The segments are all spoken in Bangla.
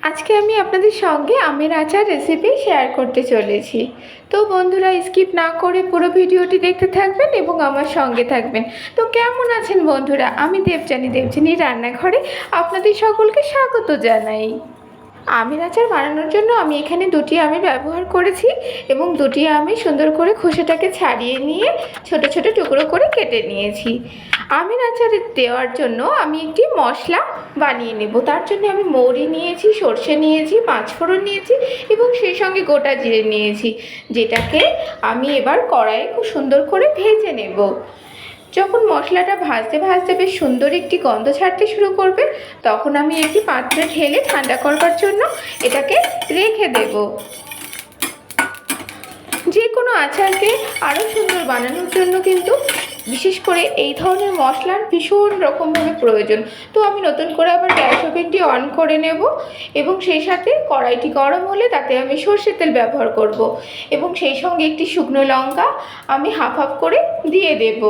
আজকে আমি আপনাদের সঙ্গে আমের আচার রেসিপি শেয়ার করতে চলেছি। তো বন্ধুরা, স্কিপ না করে পুরো ভিডিওটি দেখতে থাকবেন এবং আমার সঙ্গে থাকবেন। তো কেমন আছেন বন্ধুরা? আমি দেবযানী রান্নাঘরে আপনাদের সকলকে স্বাগত জানাই। আমের আচার বানানোর জন্য আমি এখানে দুটি আমের ব্যবহার করেছি এবং দুটি আমি সুন্দর করে খোসাটাকে ছাড়িয়ে নিয়ে ছোট ছোট টুকরো করে কেটে নিয়েছি। আমের আচার দেওয়ার জন্য আমি একটি মশলা বানিয়ে নেব। তার জন্য আমি মৌরি নিয়েছি, সর্ষে নিয়েছি, পাঁচফোড়ন নিয়েছি এবং সেই সঙ্গে গোটা জিরে নিয়েছি, যেটাকে আমি এবার কড়াইয়ে খুব সুন্দর করে ভেজে নেব। যখন মশলাটা ভাজতে ভাজতে বেশ সুন্দর একটি গন্ধ ছাড়তে শুরু করবে, তখন আমি একটি পাত্রে ঢেলে ঠান্ডা করবার জন্য এটাকে রেখে দেব। যে কোনো আচারকে আরও সুন্দর বানানোর জন্য কিন্তু বিশেষ করে এই ধরনের মশলার ভীষণ রকমভাবে প্রয়োজন। তো আমি নতুন করে আবার গ্যাস ওভেনটি অন করে নেব এবং সেই সাথে কড়াইটি গরম হলে তাতে আমি সর্ষের তেল ব্যবহার করব এবং সেই সঙ্গে একটি শুকনো লঙ্কা আমি হাফ হাফ করে দিয়ে দেব।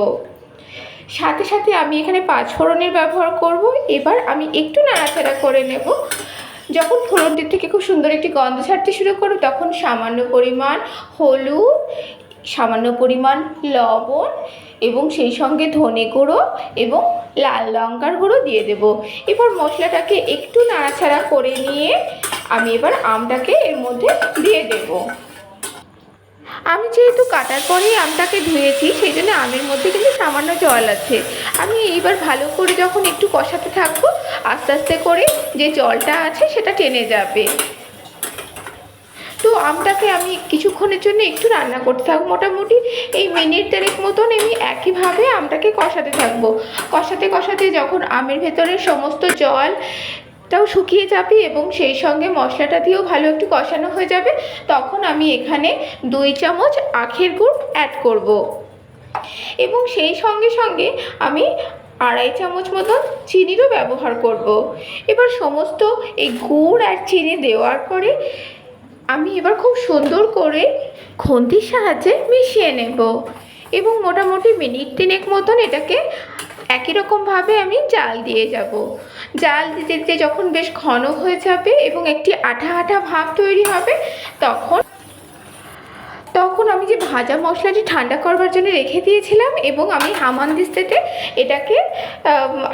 সাথে সাথে আমি এখানে পাঁচফোড়নের ব্যবহার করব। এবার আমি একটু নাড়াচাড়া করে নেব। যখন ফোড়নটির থেকে খুব সুন্দর একটি গন্ধ ছাড়তে শুরু করব, তখন সামান্য পরিমাণ হলুদ, সামান্য পরিমাণ লবণ এবং সেই সঙ্গে ধনে গুঁড়ো এবং লাল লঙ্কার গুঁড়ো দিয়ে দেব। এবার মশলাটাকে একটু নাড়াচাড়া করে নিয়ে আমি এবার আমটাকে এর মধ্যে দিয়ে দেব। আমি যেহেতু কাটার পরেই আমটাকে ধুয়েছি, সেই জন্য আমের মধ্যে কিন্তু সামান্য জল আছে। আমি এইবার ভালো করে যখন একটু কষাতে থাকবো, আস্তে আস্তে করে যে জলটা আছে সেটা টেনে যাবে। তো আমটাকে আমি কিছুক্ষণের জন্য একটু রান্না করতে থাকবো। মোটামুটি এই মিনিট দেড়েক মতন আমি একইভাবে আমটাকে কষাতে থাকবো। কষাতে কষাতে যখন আমের ভেতরের সমস্ত জলটাও শুকিয়ে যাবে এবং সেই সঙ্গে মশলাটা দিয়েও ভালো একটু কষানো হয়ে যাবে, তখন আমি এখানে 2 চামচ আখের গুড় অ্যাড করব এবং সেই সঙ্গে সঙ্গে আমি 2.5 চামচ মতন চিনিরও ব্যবহার করব। এবার সমস্ত এই গুড় আর চিনি দেওয়ার পরে আমি এবার খুব সুন্দর করে খুন্তির সাহায্যে মিশিয়ে নেব এবং মোটামুটি মিনিট 3 মতন এটাকে একই রকমভাবে আমি জাল দিয়ে যাব। জাল দিতে দিতে যখন বেশ ঘন হয়ে যাবে এবং একটি আঠা আঠা ভাব তৈরি হবে, তখন আমি যে ভাজা মশলাটি ঠান্ডা করবার জন্য রেখে দিয়েছিলাম এবং আমি হামানদিস্তাতে এটাকে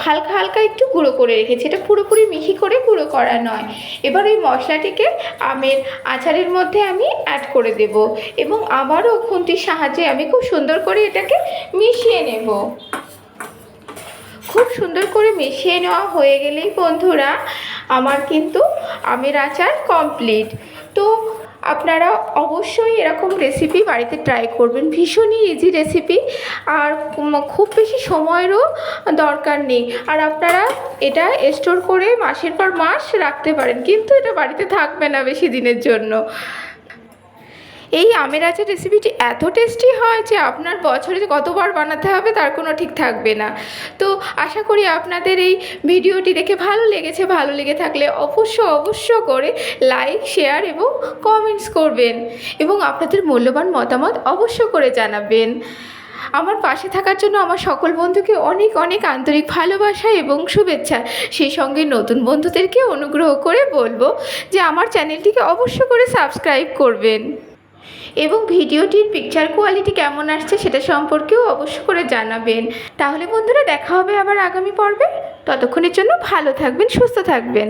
হালকা হালকা একটু গুঁড়ো করে রেখেছি। এটা পুরোপুরি মিহি করে গুঁড়ো করা নয়। এবার এই মশলাটিকে আমের আচারের মধ্যে আমি অ্যাড করে দেব এবং আবারও খুন্তির সাহায্যে আমি খুব সুন্দর করে এটাকে মিশিয়ে নেব। খুব সুন্দর করে মিশিয়ে নেওয়া হয়ে গেলেই বন্ধুরা, আমার কিন্তু আমের আচার কমপ্লিট। তো আপনারা অবশ্যই এরকম রেসিপি বাড়িতে ট্রাই করবেন। ভীষণই ইজি রেসিপি আর খুব বেশি সময়েরও দরকার নেই। আর আপনারা এটা স্টোর করে মাসের পর মাস রাখতে পারেন, কিন্তু এটা বাড়িতে থাকবে না বেশি দিনের জন্য। এই আমের আচার রেসিপিটি এত টেস্টি হয় যে আপনার বছরে যে কতবার বানাতে হবে তার কোনো ঠিক থাকবে না। তো আশা করি আপনাদের এই ভিডিওটি দেখে ভালো লেগেছে। ভালো লেগে থাকলে অবশ্য করে লাইক, শেয়ার এবং কমেন্টস করবেন এবং আপনাদের মূল্যবান মতামত অবশ্য করে জানাবেন। আমার পাশে থাকার জন্য আমার সকল বন্ধুকে অনেক অনেক আন্তরিক ভালোবাসা এবং শুভেচ্ছা। সেই সঙ্গে নতুন বন্ধুদেরকে অনুগ্রহ করে বলবো যে আমার চ্যানেলটিকে অবশ্য করে সাবস্ক্রাইব করবেন এবং ভিডিওটির পিকচার কোয়ালিটি কেমন আসছে সেটা সম্পর্কেও অবশ্য করে জানাবেন। তাহলে বন্ধুরা, দেখা হবে আবার আগামী পর্বে। ততক্ষণের জন্য ভালো থাকবেন, সুস্থ থাকবেন।